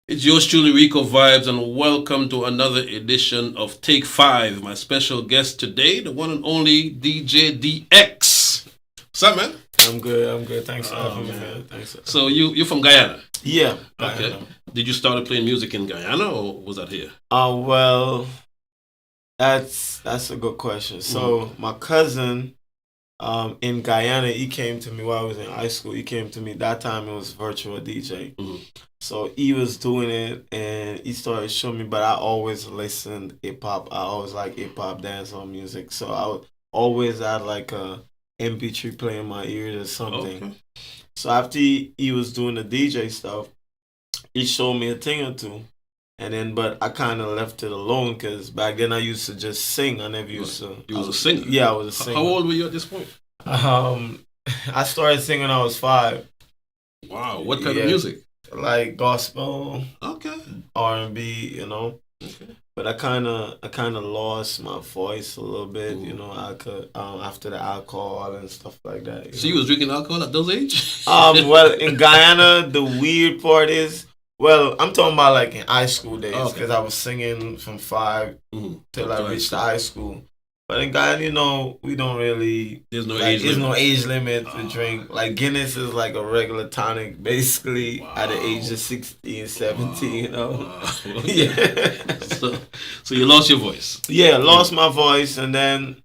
It's yours truly, Ricovibes, and welcome to another edition of Take Five. My special guest today, the one and only DJ DX. What's up, man? I'm good. I'm good. Thanks for having me, man. Thanks. So you're from Guyana? Yeah. Okay. Guyana. Did you start playing music in Guyana, or was that here? Well, that's a good question. So my cousin, in Guyana, he came to me while I was in high school. He came to me that time. It was virtual DJ. So he was doing it, and he started showing me. But I always listened hip hop. I always like hip hop, dancehall music. So I would always had like a MP3 player in my ears or something. Okay. So after he was doing the DJ stuff, he showed me a thing or two. And then, but I kind of left it alone because back then I used to just sing. I never used to. You was a singer? Yeah, I was a singer. How old were you at this point? I started singing when I was 5. Wow. What kind of music? Like gospel, Okay. R&B, Okay. But I kind of lost my voice a little bit, I could after the alcohol and stuff like that. So you was drinking alcohol at those age? Well, in Guyana, the weird part is, well, I'm talking about like in high school days because I was singing from 5 till I reached the high school. But in Guyana, we don't really. There's no like, age limit. no age limit to drink. Like Guinness is like a regular tonic, basically at the age of 16, 17. Wow. Yeah. So you lost your voice. Yeah, lost my voice, and then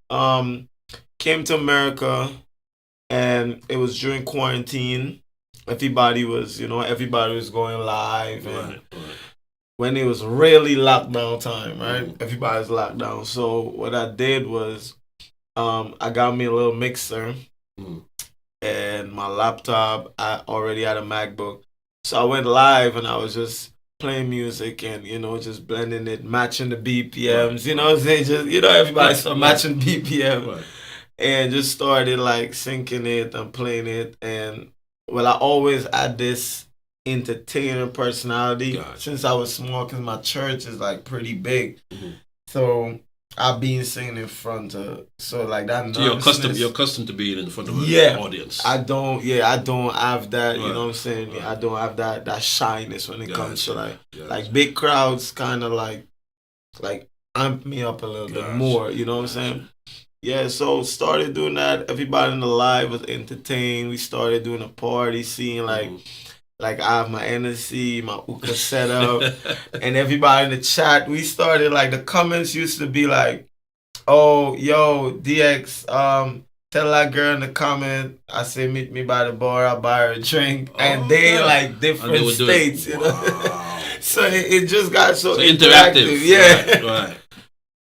came to America, and it was during quarantine. Everybody was going live, and Right. when it was really lockdown time, right? Everybody's locked down. So what I did was, I got me a little mixer and my laptop. I already had a MacBook, so I went live and I was just playing music and just blending it, matching the BPMs. You know what I'm saying? Just everybody started matching BPM and just started like syncing it and playing it. And well, I always had this entertaining personality since I was small because my church is like pretty big. So I've been singing in front of like that. So you're accustomed to being in front of an audience. I don't have that, you know what I'm saying? I don't have that shyness when it comes to like big crowds kind of like amp me up a little bit more, you know what I'm saying? Yeah, so started doing that. Everybody in the live was entertained. We started doing a party scene, like I have my NSC, my Uka setup, and everybody in the chat. We started like the comments used to be like, "Oh, yo, DX, tell that girl in the comment. I say meet me by the bar. I'll buy her a drink." And they like different states, you know. So it just got so interactive. Yeah. Right.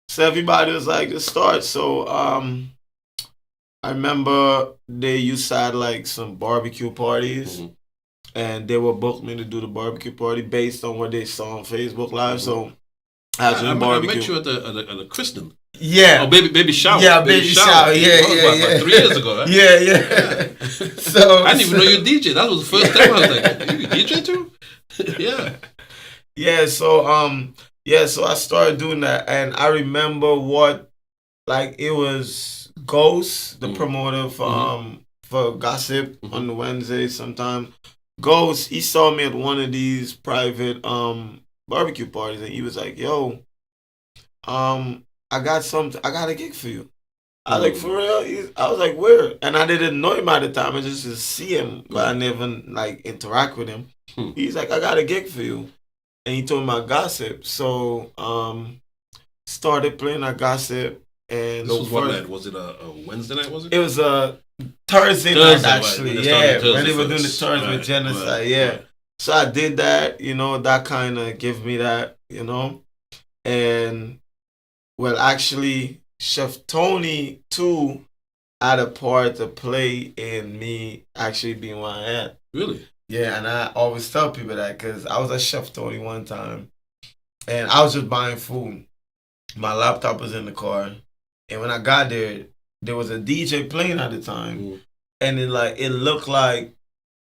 So everybody was like, "Just start." So I remember they used to have like some barbecue parties. And they would book me to do the barbecue party based on what they saw on Facebook Live. So I met you at the christening. Yeah. Oh, baby shower. Yeah, baby shower. Yeah. About 3 years ago, right? Yeah. So I didn't even know you DJ. That was the first time I was like, you DJ too? Yeah. Yeah. So I started doing that, and I remember it was Ghost, the promoter for Gossip on the Wednesday sometimes. Ghost, he saw me at one of these private barbecue parties, and he was like, "Yo, I got a gig for you." I was like, "For real?" I was like, "Where?" And I didn't know him at the time. I just see him, but I never like interact with him. He's like, "I got a gig for you," and he told me about Gossip. So started playing at Gossip. And this was what night? Was it a Wednesday night? Was it? It was a Thursday night, actually. Right. When they were doing the Thursday with Genocide. Right. So I did that, that kind of gave me that, And, well, actually, Chef Tony, too, had a part to play in me actually being where I am. Really? Yeah, and I always tell people that because I was at Chef Tony one time, and I was just buying food. My laptop was in the car. And when I got there, there was a DJ playing at the time, and it looked like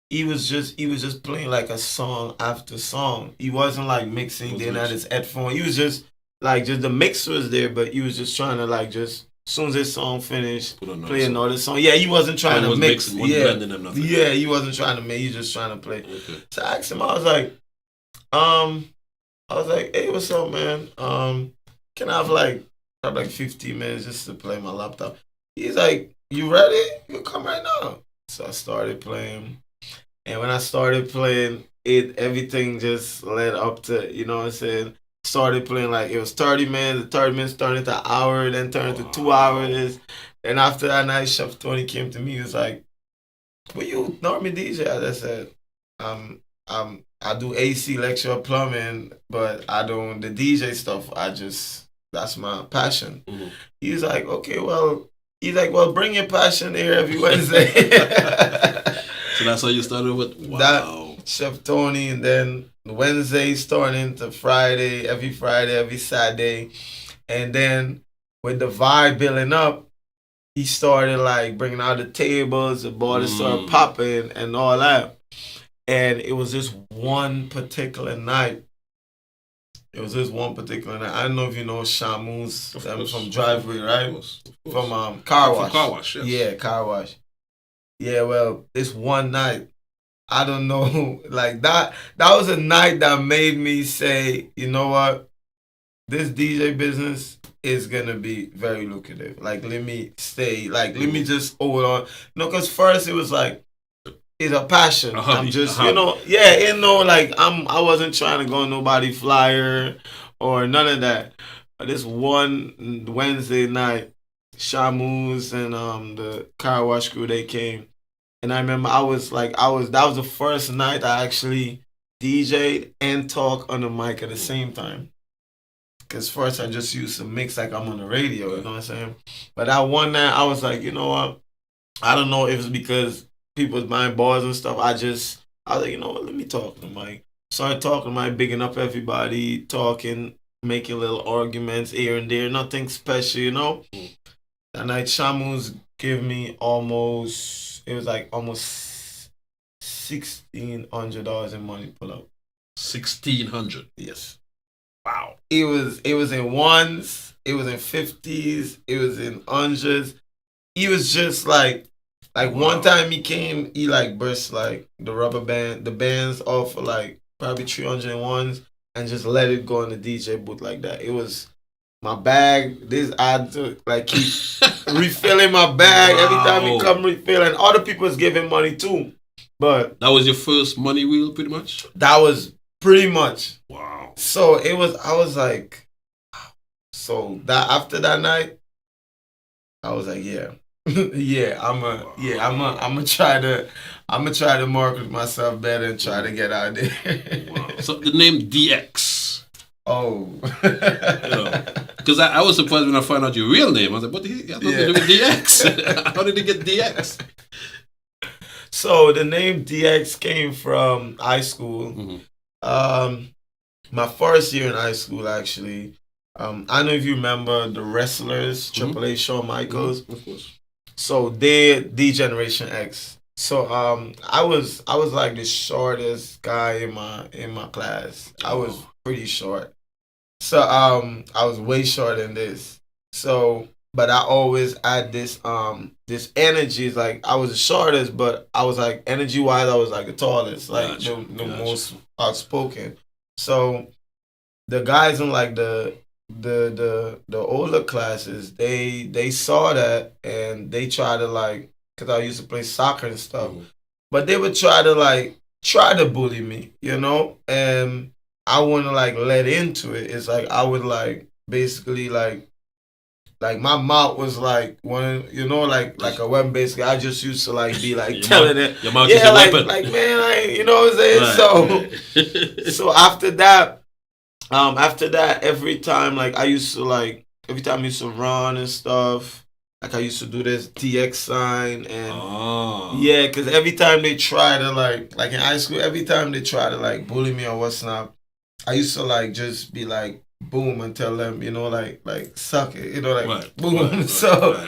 he was just playing like a song after song. He wasn't like mixing. Then had his headphone. He was just the mix was there, but he was just trying to as soon as this song finished, play another song. Yeah, he wasn't trying to mix. Blending them, nothing. Yeah, he wasn't trying to mix. He was just trying to play. Okay. So I asked him. I was like, I was like, hey, what's up, man? Can I have like 15 minutes just to play my laptop? He's like, you ready? You come right now. So I started playing. And when I started playing, everything just led up to, you know what I'm saying? Started playing like it was 30 minutes, the 30 minutes turned into an hour, then turned into 2 hours. And after that night, Chef Tony came to me, he was like, will you normally DJ? I just said, I do AC lecture plumbing, but I don't the DJ stuff. That's my passion. Mm-hmm. He's like, okay, well, bring your passion here every Wednesday. So that's how you started with that Chef Tony, and then Wednesday starting to Friday, every Saturday, and then with the vibe building up, he started like bringing out the tables, the borders started popping and all that. And it was this one particular night. I don't know if you know Shamus from Driveway, right? Of course. From Car Wash. Car Wash, yes. Yeah, Car Wash. Yeah, well, this one night, I don't know, like that was a night that made me say, you know what? This DJ business is gonna be very lucrative. Like, let me stay. Like, let me just hold on. No, because first it was like, it's a passion. I'm just, like I wasn't trying to go on nobody flyer or none of that. But this one Wednesday night, Shamus and the Car Wash crew, they came, and I remember that was the first night I actually DJ'd and talk on the mic at the same time. Cause first I just used to mix like I'm on the radio, you know what I'm saying? But that one night I was like, you know what? I don't know if it's because people's buying bars and stuff. I was like, you know what? Let me talk to the mic. Started talking to the mic, bigging up everybody, talking, making little arguments here and there. Nothing special, you know? That night Shamus gave me almost $1,600 in money pull up. 1,600. Yes. Wow. It was in ones, it was in 50s, it was in hundreds. He was just like one time he came, he like burst like the bands off for like probably 301s and just let it go on the DJ booth like that. It was my bag. I had to like keep refilling my bag every time he come refilling. Other people was giving money too, but that was your first money wheel, pretty much. That was pretty much. Wow. So it was. I was like, so that after that night, I was like, yeah. I'm gonna try to market myself better and try to get out there. Wow. So the name DX. Oh. Because I was surprised when I found out your real name. I was like, what the heck? I thought it was DX. How did he get DX? So the name DX came from high school. Mm-hmm. My first year in high school, actually. I don't know if you remember the wrestlers, Triple H, Shawn Michaels. Mm-hmm. Of course. So they're D Generation X. So I was like the shortest guy in my class. I was pretty short. So I was way shorter than this. So but I always had this energy. Like I was the shortest, but I was like energy wise I was like the tallest, like the most outspoken. So the guys in like the older classes, they saw that and they tried to like, because I used to play soccer and stuff, but they would try to bully me, you know, and I wouldn't like let into it. It's like I would like basically like my mouth was like one, you know, like a weapon. Basically, I just used to like be like telling it, your mouth is a weapon. Like man, you know what I'm saying. Right. So after that, every time I used to run and stuff, like I used to do this DX sign and yeah, because every time they try to like in high school, every time they try to like bully me or what's not, I used to like just be like boom and tell them, you know, like suck it, you know, like boom. So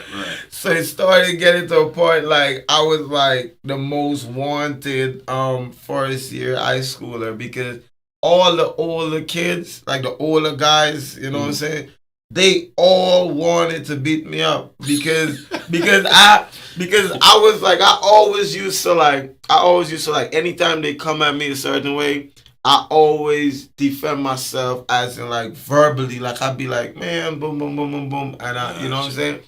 it started getting to a point like I was like the most wanted first year high schooler, because all the older kids, like the older guys, you know what I'm saying, they all wanted to beat me up because I was like I always used to like anytime they come at me a certain way, I always defend myself as in like verbally, like I'd be like, man, boom, boom, boom, boom, boom, and you know what I'm saying.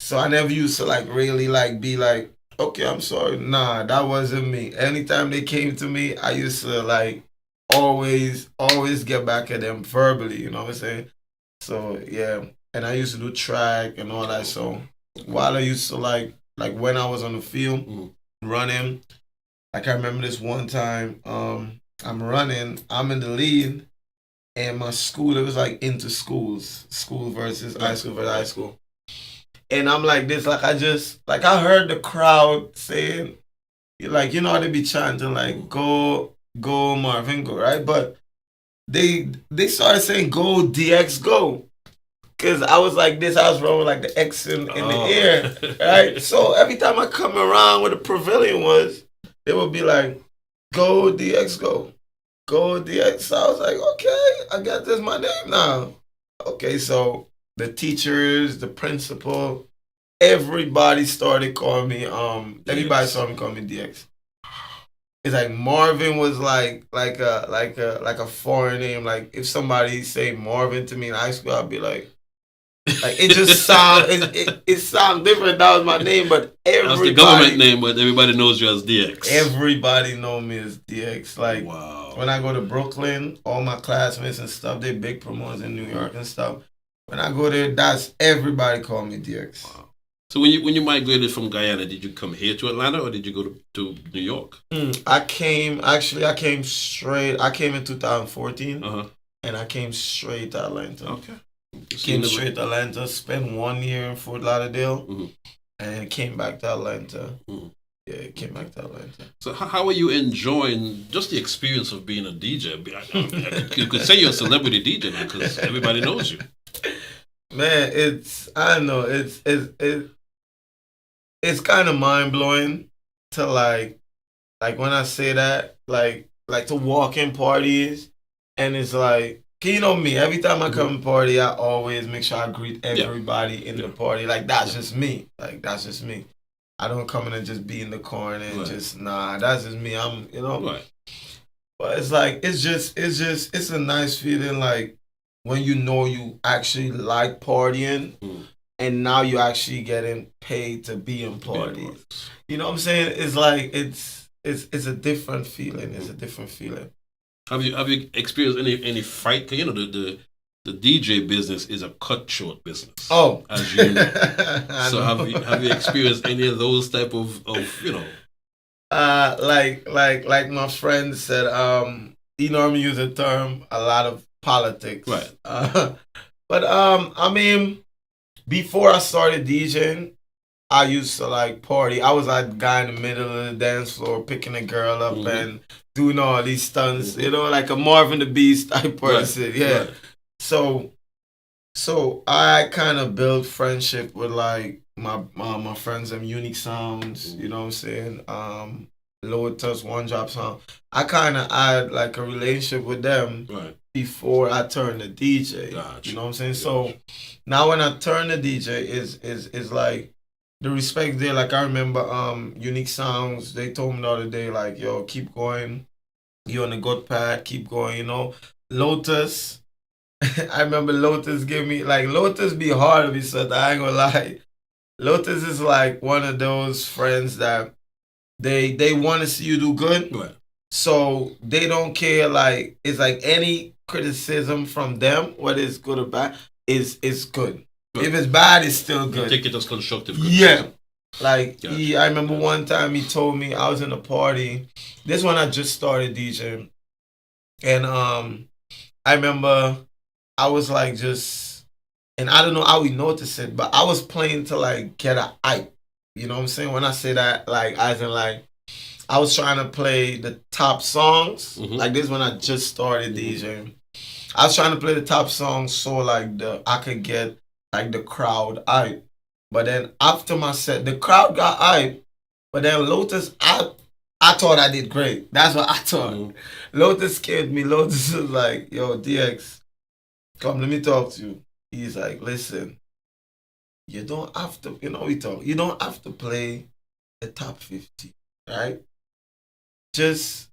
So I never used to like really like be like, okay, I'm sorry. Nah, that wasn't me. Anytime they came to me, I used to like always get back at them verbally, you know what I'm saying? So yeah. And I used to do track and all that. So while I used to like when I was on the field running, like I remember this one time, I'm running, I'm in the lead, and my school, it was like into schools, school versus high school versus high school. And I'm like this, like I heard the crowd saying, like, you know how they be chanting like go Marvin go, right? But they started saying go DX go. Cause I was like this, I was rolling like the X in the air, right? So every time I come around where the pavilion was, they would be like, go DX go. Go DX. So I was like, okay, I got this my name now. Okay, so the teachers, the principal, everybody started calling me everybody started calling me DX. It's like Marvin was like a foreign name. Like if somebody say Marvin to me in high school, I'd be like it just sound it sound different. That was my name, but everybody, that's the government name, but everybody knows you as DX. Everybody know me as DX. Like when I go to Brooklyn, all my classmates and stuff, they big promoters in New York and stuff. When I go there, that's everybody call me DX. Wow. So when you migrated from Guyana, did you come here to Atlanta or did you go to New York? I came straight. I came in 2014, and I came straight to Atlanta. Okay. Came straight to Atlanta, spent 1 year in Fort Lauderdale, and came back to Atlanta. Yeah, came back to Atlanta. So how are you enjoying just the experience of being a DJ? You could say you're a celebrity DJ now because everybody knows you. Man, it's kind of mind blowing to like when I say that, like to walk in parties, and it's like, you know me, every time I come to party, I always make sure I greet everybody in the party. Like that's just me. Like that's just me. I don't come in and just be in the corner and just that's just me. I'm But it's like it's a nice feeling like when you know you actually like partying and now you're actually getting paid to be in parties. You know what I'm saying? It's like it's a different feeling. It's a different feeling. Have you experienced any fight? 'Cause, you know the DJ business is a cutthroat business. Oh, as you know. So have you experienced any of those type of you know? Like my friend said, he normally use the term a lot of politics. Right. But I mean, before I started DJing, I used to like party. I was like the guy in the middle of the dance floor picking a girl up and doing all these stunts, you know, like a Marvin the Beast type person. Right. Yeah. Right. So I kind of built friendship with like my friends and Unique Sounds, you know what I'm saying? Lotus, One Drop Sound. I kind of had like a relationship with them before I turned to DJ. Gotcha. You know what I'm saying? Gotcha. So now when I turn to DJ, is like the respect there. Like I remember Unique Sounds, they told me the other day, like, yo, keep going. You're on a good path, keep going, you know. Lotus, I remember Lotus gave me, like, Lotus be hard to be said, I ain't gonna lie. Lotus is like one of those friends that they want to see you do good. Right. So they don't care, like, it's like any criticism from them, whether it's good or bad, is good. Right. If it's bad, it's still good. You take it as constructive criticism. Yeah. Like, gotcha. I remember one time he told me, I was in a party. This one I just started DJing. And I remember I was like just, and I don't know how we noticed it, but I was playing to like get a hype. You know what I'm saying? When I say that, like, as in like, I was trying to play the top songs. Like this when I just started DJing. I was trying to play the top songs so like I could get like the crowd hype. But then after my set, the crowd got hype. But then Lotus, I thought I did great. That's what I thought. Lotus scared me. Lotus was like, yo, DX, come, let me talk to you. He's like, listen, you don't have to, you know, you don't have to play the top 50, right? Just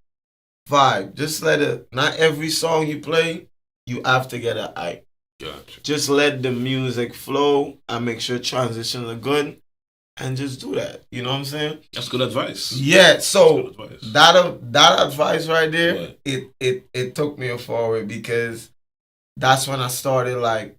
vibe. Just let it. Not every song you play, you have to get an hype. Gotcha. Just let the music flow and make sure transitions are good, and just do that. You know what I'm saying? That's good advice. Yeah. So advice. that advice right there, Right. it took me forward because that's when I started like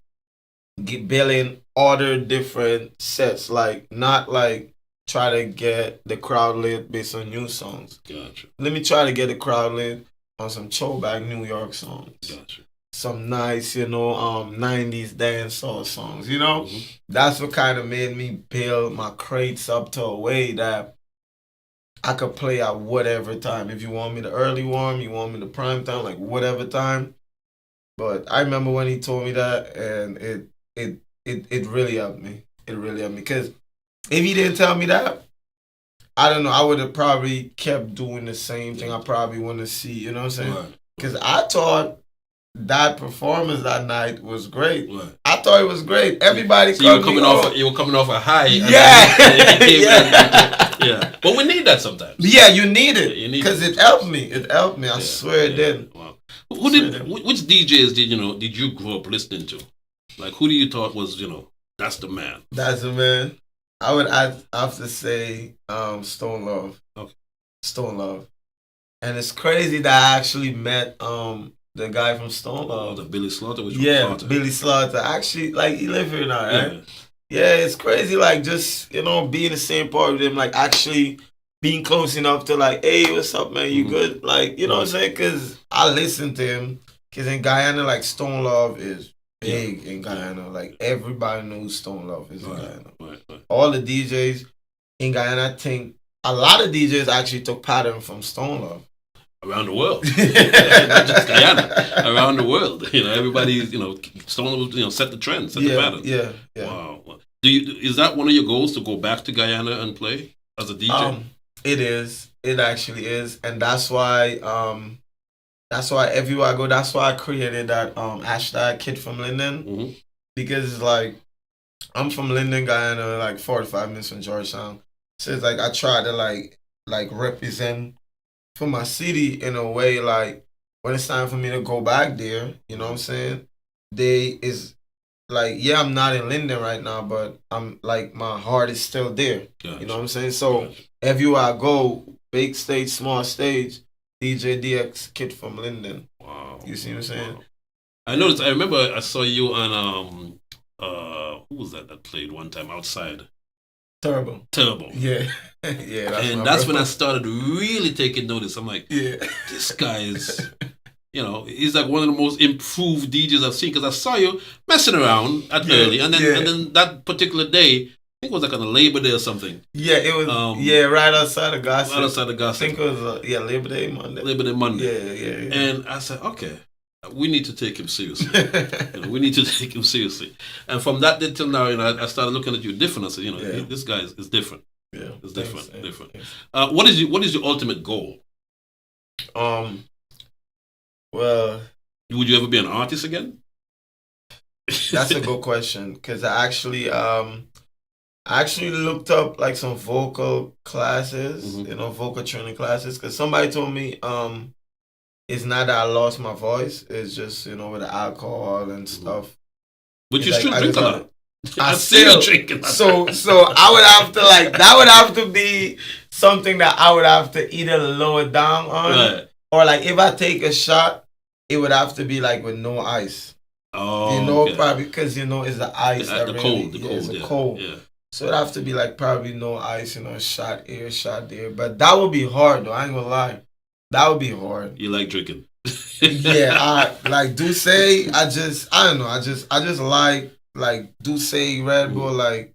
building other different sets, like not like try to get the crowd lit based on new songs. Gotcha. Let me try to get the crowd lit on some throwback New York songs. Gotcha. Some nice, 90s dancehall songs, That's what kind of made me build my crates up to a way that I could play at whatever time. If you want me to early warm, you want me to prime time, like whatever time. But I remember when he told me that, and it really helped me. It really helped me because if he didn't tell me that, I don't know. I would have probably kept doing the same thing. I probably want to see. You know what I'm saying? Because I thought that performance that night was great. Right. I thought it was great. Everybody. So you were coming off a high. Yeah. But we need that sometimes. Yeah, you need it because it helped me. It helped me. I swear it did. Wow. Which DJs did you grow up listening to? Like who do you thought was that's the man? That's the man. I would have to say Stone Love. Okay. Stone Love. And it's crazy that I actually met the guy from Stone Love. The Billy Slaughter? Billy Slaughter. Actually, like, he live here now, right? Yeah, it's crazy, like, just, being in the same part with him, like, actually being close enough to, like, hey, what's up, man? You good? Like, you know what I'm saying? Because I listen to him. Because in Guyana, like, Stone Love is big in Guyana. Like, everybody knows Stone Love is in Guyana. Right. All the DJs in Guyana, I think a lot of DJs actually took pattern from Stone Love. Around the world, not just Guyana. Around the world, everybody, Stone Love, set the trend, set the pattern. Yeah. Wow. Is that one of your goals to go back to Guyana and play as a DJ? It is. It actually is, and that's why. That's why everywhere I go, that's why I created that hashtag Kid from Linden, because it's like I'm from Linden, Guyana, like 45 minutes from Georgetown. So it's like I try to like represent for my city in a way, like when it's time for me to go back there, you know what I'm saying? I'm not in Linden right now, but I'm like my heart is still there. Gotcha. You know what I'm saying? So everywhere I go, big stage, small stage, DJ DX Kid from Linden. Wow. You see what I'm saying? Wow. I noticed. I remember I saw you on who was that played one time outside? Turbo. Yeah. And that's when I started really taking notice. I'm like, this guy is, he's like one of the most improved DJs I've seen, because I saw you messing around at early, and then that particular day, I think it was like on a Labor Day or something. Yeah, it was. Right outside of Gossip. Right outside of Gossip. I think it was Labor Day Monday. Labor Day Monday. Yeah. And I said, okay, we need to take him seriously. We need to take him seriously. And from that day till now, I started looking at you different. I said, this guy is different. Yeah, it's different. What is your ultimate goal? Well, would you ever be an artist again? That's a good question, because I actually looked up like some vocal classes, vocal training classes, because somebody told me it's not that I lost my voice, it's just with the alcohol and stuff. But you still drink a lot. I still drinking. So I would have to that would have to be something that I would have to either lower down on, or if I take a shot, it would have to be with no ice. Oh, probably because it's the ice that the really cold, is the cold. Yeah. So it'd have to be probably no ice, shot here, shot there. But that would be hard though. I ain't gonna lie, that would be hard. You like drinking? Yeah, I like Douce. I don't know. I just like Douce, Red Bull. I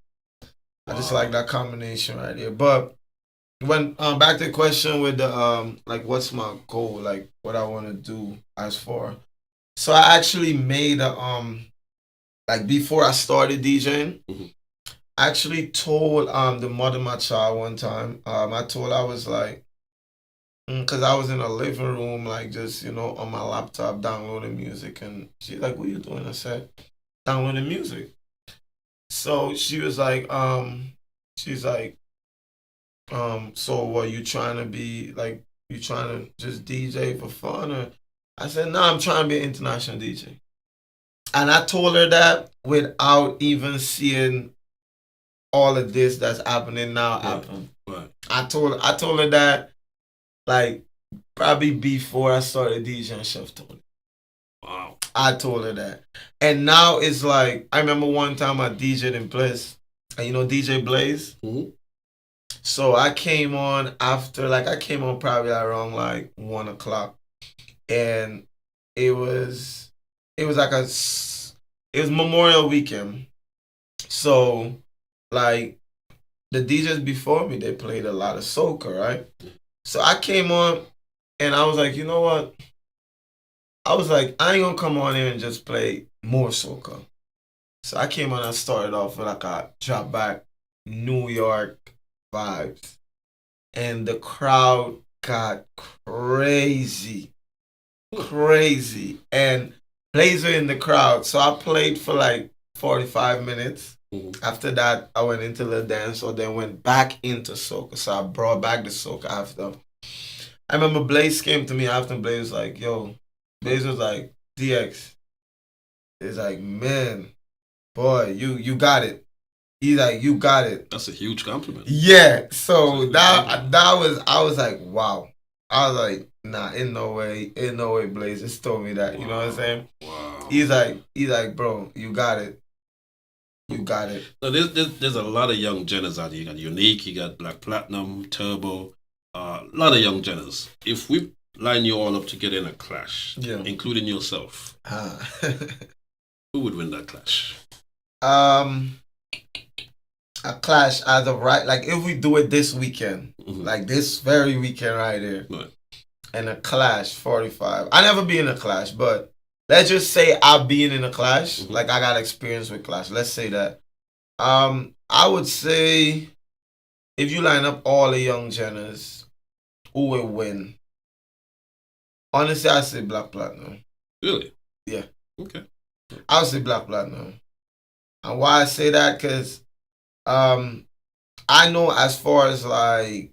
just like that combination right there. But when back to the question with the what's my goal, what I want to do as far. So I actually made a before I started DJing, I actually told the mother of my child one time. I told her, I was because I was in a living room, just on my laptop downloading music, and she's like, "What are you doing?" I said, "Downloading music." So she was like, "So what, you trying to be You trying to just DJ for fun? Or I said, no, I'm trying to be an international DJ. And I told her that without even seeing all of this that's happening now happen. Right. I told her that like probably before I started DJing Chef Tony. Wow. I told her that. And now it's like, I remember one time I DJ'd in Bliss. And you know DJ Blaze? Mm-hmm. So I came on after, like I came on probably around like 1 o'clock. And it was Memorial Weekend. So like the DJs before me, they played a lot of soca, right? So I came on and I was like, you know what? I was like, I ain't gonna come on here and just play more soca. So I came on and started off with like a drop back New York vibes. And the crowd got crazy. Crazy. And Blazer in the crowd. So I played for like 45 minutes. Mm-hmm. After that, I went into the dance or then went back into soca. So I brought back the soca after. I remember Blaze came to me after. Blaze was like, yo, Blaze was like, DX. It's like, man, boy, you got it. He's like, you got it. That's a huge compliment. Yeah. So that was, I was like, wow. I was like, nah, in no way, Blaze just told me that. You know what I'm saying? Wow. He's like, bro, you got it. You got it. So there's a lot of young Jenners out there. You got Unique, you got Black Platinum, Turbo, a lot of young Jenners. If we line you all up together in a clash, including yourself, who would win that clash? A clash as of right, like if we do it this weekend, like this very weekend right here, and a clash 45. I never been in a clash, but let's just say I've been in a clash. Like I got experience with clash. Let's say that. I would say if you line up all the young Jenners, who will win? Honestly, I say Black Platinum. Really? Yeah. Okay. I would say Black Platinum. And why I say that? Because I know as far as like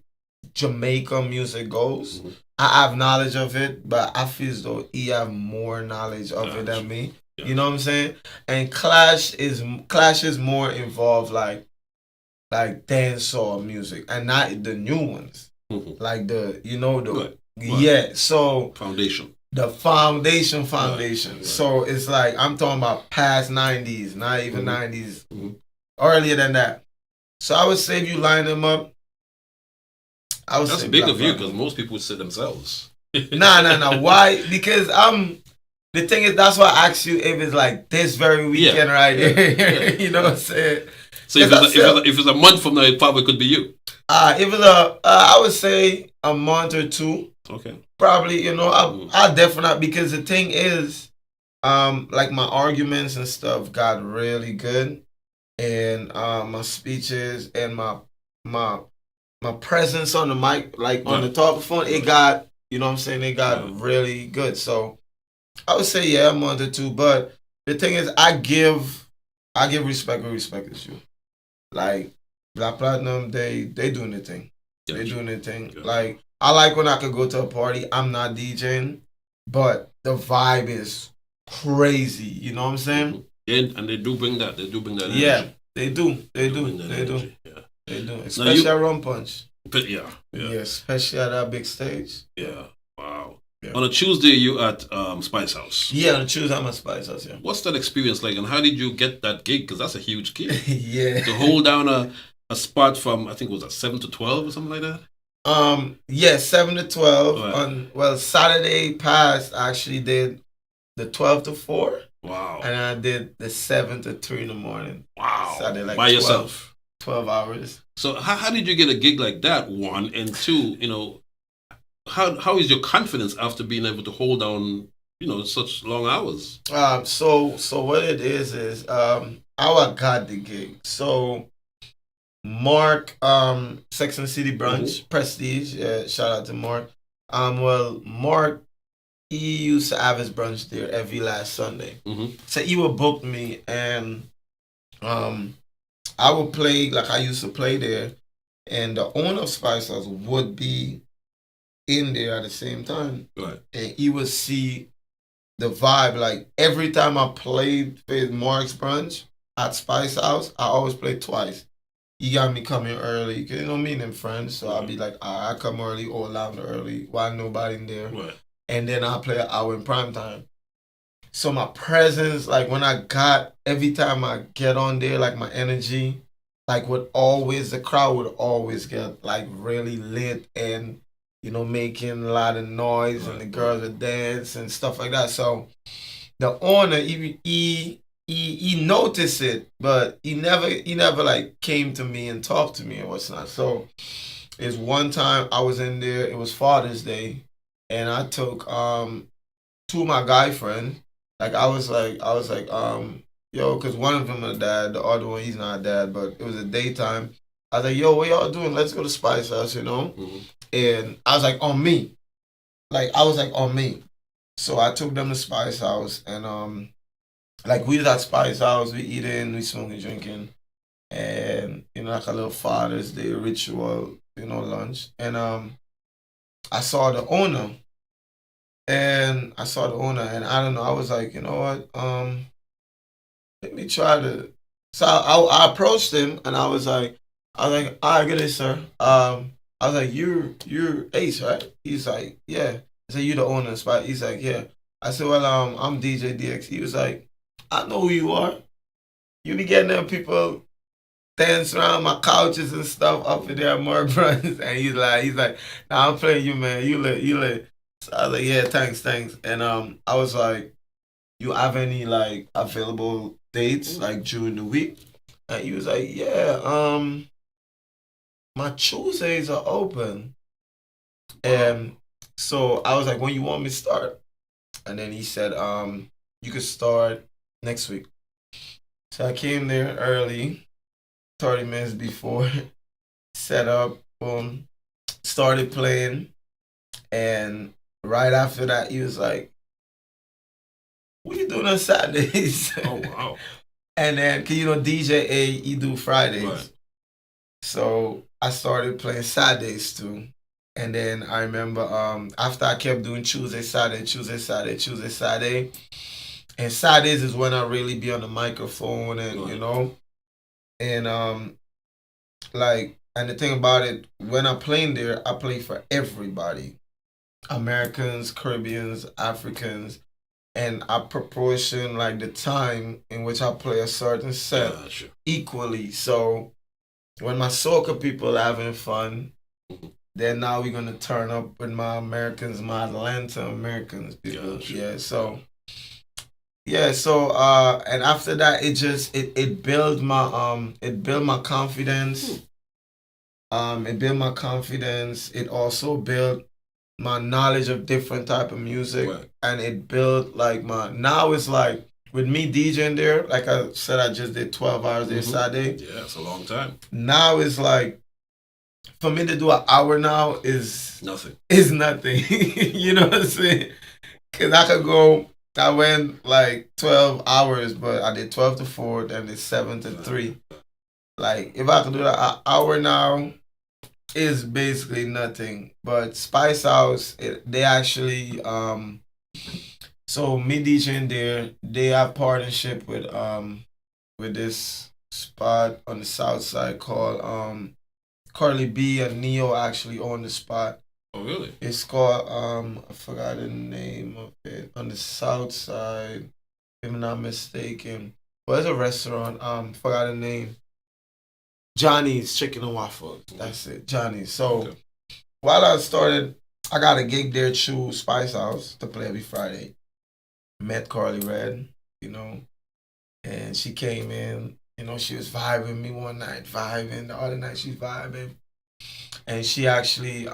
Jamaica music goes, I have knowledge of it, but I feel as though he have more knowledge of it than me. You know what I'm saying? And Clash is more involved like dancehall music and not the new ones. Like so foundation. The foundation. Right. So it's like I'm talking about past 90s, not even 90s, earlier than that. So I would say if you line them up, I would that's say big of you because most people would say themselves. Nah. Why? Because the thing is that's why I asked you if it's like this very weekend right here. You know what I'm saying? So if it's a month from now, it probably could be you. If it's I would say a month or two. Okay. Probably, I definitely, because the thing is, like my arguments and stuff got really good, and my speeches and my presence on the mic, like on the top of the phone, it got, you know what I'm saying, it got really good. So I would say a month or two, but the thing is, I give respect where respect is due. Like Black Platinum, they doing their thing. They doing their thing. Like I like when I could go to a party. I'm not DJing, but the vibe is crazy. You know what I'm saying? And they do bring that. They do bring that energy. Yeah, they do. They do. Yeah. They do. Especially at Rum Punch. But yeah. Especially at that big stage. Yeah. Wow. Yeah. On a Tuesday, you at Spice House. Yeah, on a Tuesday, I'm at Spice House. Yeah. What's that experience like, and how did you get that gig? Because that's a huge gig. Yeah. To hold down a spot from, I think it was at 7 to 12 or something like that. 7 to 12. Right. Saturday past I actually did the 12 to 4. Wow. And I did the 7 to 3 in the morning. Wow. Saturday, like by yourself. 12 hours. So how did you get a gig like that? One, and two, how is your confidence after being able to hold down, such long hours? So what it is how I got the gig. So Mark, Sex and City Brunch, Prestige, shout out to Mark. Mark, he used to have his brunch there every last Sunday. So he would book me, and I would play like I used to play there, and the owner of Spice House would be in there at the same time. Right. And he would see the vibe. Like every time I played with Mark's Brunch at Spice House, I always played twice. He got me coming early, cause you know me and them friends. So I'll be like, I come early or loud early while nobody in there. Right. And then I'll play an hour in prime time. So my presence, like when every time I get on there, like my energy, like the crowd would always get like really lit and, you know, making a lot of noise and the girls would dance and stuff like that. So the owner, he noticed it, but he never like came to me and talked to me and what's not. So it's one time I was in there, it was Father's Day, and I took two of my guy friends. Like I was like, yo, because one of them a dad, the other one he's not a dad, but it was a daytime. I was like, yo, what y'all doing? Let's go to Spice House, you know? Mm-hmm. And I was like, on me. So I took them to Spice House, and like we was at Spice House, we eating, we smoking, drinking, and you know, like a little Father's Day ritual, you know, lunch. And I saw the owner. And I don't know, I was like, you know what, let me try to. So I approached him and I was like, all right, good day, sir. I was like, you're Ace, right? He's like, yeah. I said, you the owner of the spot? He's like, yeah. I said, well, I'm DJ DX. He was like, I know who you are. You be getting them people dance around my couches and stuff up in there at Mark Brothers. And he's like, nah, I'm playing you, man. You lit. So I was like, yeah, thanks. And I was like, you have any like available dates like during the week? And he was like, yeah, my Tuesdays are open. And so I was like, when you want me to start? And then he said, you could start next week. So I came there early, 30 minutes before, set up, boom, started playing, and right after that, he was like, what you doing on Saturdays? Oh, wow. And then, cause you know, DJ A, he do Fridays. Right. So I started playing Saturdays too. And then I remember after I kept doing Tuesday, Saturday. And Saturdays is when I really be on the microphone and, you know, and like, and the thing about it, when I play there, I play for everybody. Americans, Caribbeans, Africans, and I proportion like the time in which I play a certain set equally. So when my soca people are having fun, then now we're gonna turn up with my Americans, my Atlanta Americans people. So and after that it built my confidence. It built my confidence. It also built my knowledge of different type of music, and it built like now it's like with me DJing there, like I said, I just did 12 hours there Saturday. Yeah, it's a long time. Now it's like, for me to do an hour now is nothing. Is nothing. You know what I'm saying? Because I went like 12 hours, but I did 12 to 4, then did 7 to 3. Like, if I could do that an hour now, is basically nothing. But Spice House, they actually, so me DJing there, they have partnership with this spot on the south side called Carly B and Neo actually own the spot. Oh, really? It's called, I forgot the name of it, on the south side, if I'm not mistaken. But it's a restaurant, forgot the name. Johnny's Chicken and Waffles. That's it, Johnny's. So while I got a gig there through Spice House to play every Friday. Met Carly Red, you know, and she came in, you know, she was vibing me one night, the other night she's vibing. And she actually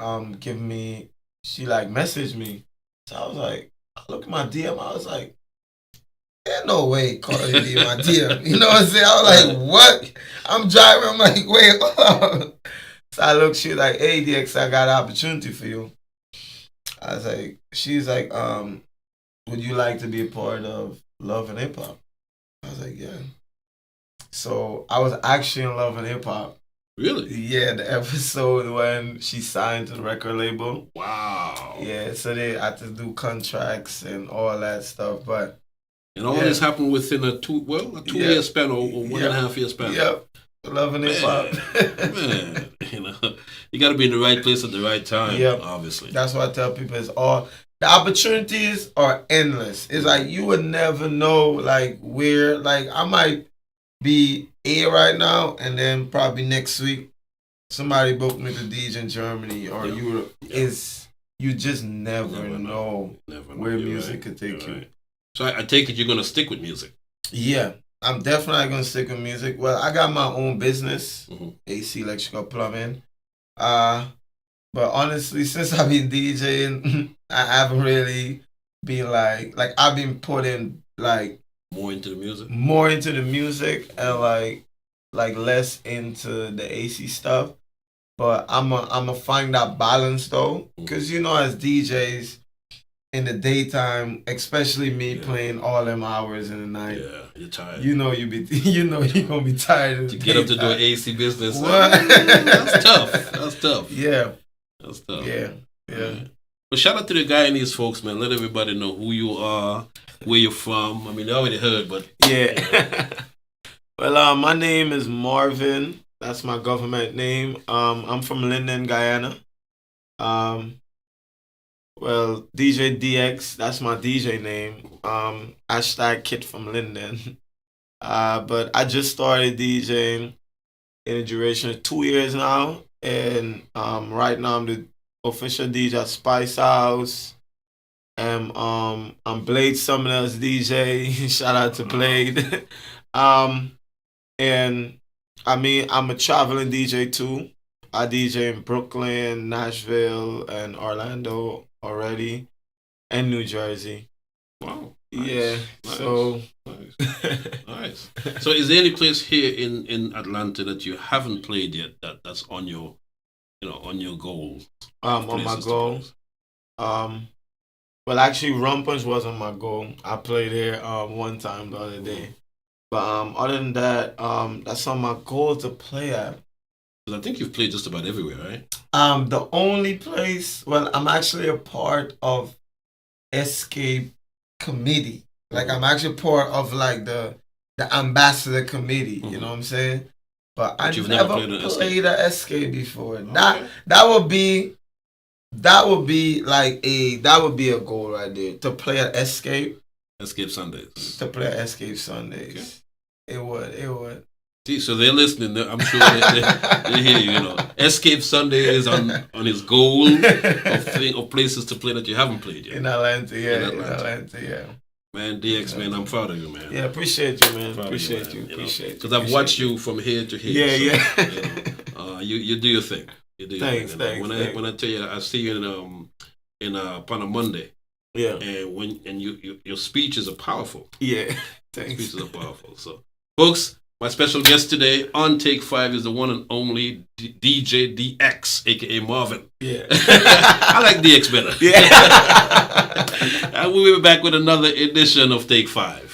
she like messaged me. So I was like, I look at my DM, I was like, there's no way Carly be my DM. You know what I'm saying? I was like, what? I'm driving, I'm like, wait, hold on. So I look, she was like, hey DX, I got an opportunity for you. I was like, she's like, would you like to be a part of Love and Hip Hop? I was like, yeah. So I was actually in Love and Hip Hop. Really? Yeah, the episode when she signed to the record label. Wow. Yeah, so they had to do contracts and all that stuff, but. And all this happened within a 2-year span or 1.5 year span. Yep. Love and hip hop. Man, you got to be in the right place at the right time. Yep. Obviously. That's what I tell people. Is all the opportunities are endless. It's like you would never know, like where. Like I might be here right now, and then probably next week somebody booked me to DJ in Germany or Europe. Is you just never know where music could take you. Right. So I take it you're gonna stick with music. Yeah. I'm definitely gonna stick with music. Well, I got my own business, AC Electrical Plumbing. But honestly, since I've been DJing, I haven't really been like I've been putting like more into the music and like less into the AC stuff. But I'm a find that balance though, because as DJs. In the daytime, especially me playing all them hours in the night. Yeah, you're tired. You're gonna be tired. To get up to do an AC business. What? That's tough. Yeah. That's tough. Yeah. But shout out to the guy and these folks, man. Let everybody know who you are, where you're from. I mean, they already heard, but yeah. Well, my name is Marvin. That's my government name. I'm from Linden, Guyana. Well, DJ DX, that's my DJ name. Hashtag Kid from Linden. But I just started DJing in a duration of 2 years now. And right now I'm the official DJ at Spice House. And I'm Blade Summoner's DJ. Shout out to Blade. And I mean, I'm a traveling DJ too. I DJ in Brooklyn, Nashville, and Orlando already, and New Jersey. Wow. Nice. Yeah. Nice. So nice. So is there any place here in Atlanta that you haven't played yet that's on your on your goal? On my goal. Well actually Rum Punch wasn't my goal. I played here one time the other day. But other than that, that's on my goal to play at. I think you've played just about everywhere, right? The only place, well, I'm actually a part of Escape Committee. Like, I'm actually part of, like, the ambassador committee, you know what I'm saying? But I never played an Escape before. Okay. That would be a goal right there, to play an Escape. Escape Sundays. To play Escape Sundays. Okay. It would. See, so they're listening. I'm sure they hear you. Escape Sunday is on his goal of places to play that you haven't played yet. In Atlanta, yeah. Man, DX, man, I'm proud of you, man. Yeah, appreciate you, man. Appreciate you. Because I've watched you from here to here. Yeah. You do your thing. Thanks. When I tell you, I see you upon a Monday. Yeah. And your speeches are powerful. Yeah. Thanks. Speeches are powerful. So, folks. My special guest today on Take 5 is the one and only DJ DX, aka Marvin. Yeah. I like DX better. Yeah. And we'll be back with another edition of Take 5.